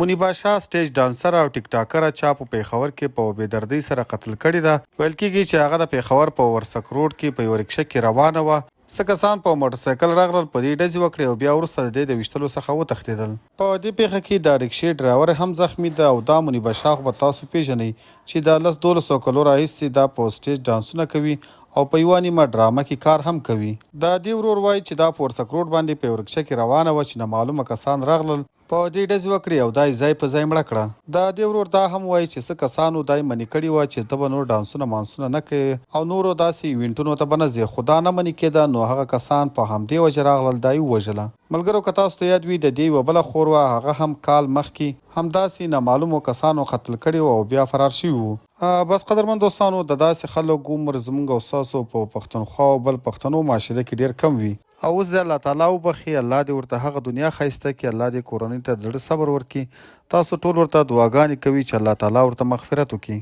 منیبا شاه سټیج ډانسر او ټیک ټاکره چا په پیښور کې په بېدردۍ سره قتل کړې ده. ویل کېږي چې هغه د پیښور په ورسک روډ کې په یوه رکشه کې روانه وه. څه کسان په موټرسایکل راغلل، په دې ډزې وکړې او بیا وروسته د دې د ویشتلو څخه وتښتېدل. په دې پیښه کې د رکشې ډرایور هم زخمي ده او دا منیبا شاه خو به تاسو پیژنئ چې د 10-12 کلو راهیسې دا په سټیج ډانسونه کوي او په یوه نیمه ډرامه کې کار هم کوي. د دې ورور وایي چې دا په ورسک روډ باندې په یوه رکشه کې روانه وه چې نامعلومه کسان راغلل، په دې ډزې وکړې او دا یې ځای په ځای مړه کړه. د دې ورور دا هم وایي چې څه کسانو دا یې منې کړې وه چې ته به نور ډانسونه مانسونه نه کوې او نورو داسې ایونټونو ته به نه ځې، خو دا نه منې کېده، نو هغه کسان په همدې وجه راغلل، دا یې ووژله. ملګرو که تاسو ته یاد وي د دې یوه بله خور وه، هغه هم کال مخکې همداسې نامعلومو کسانو قتل کړی و او بیا فرار شوي وو. بس قدرمن دوستانو، د داسې خلکو عمر زموږ او ستاسو په پښتونخوا او بل پښتنو معاشره کې ډېر کم وي او اوس د الله تعالی وبخي، الله دې ورته هغه دنیا ښایسته کړي، الله دې کورنۍ ته د زړه صبر ورکړي. تاسو ټول ورته دعاګانې کوي چې الله تعالی ورته مغفرت وکړي.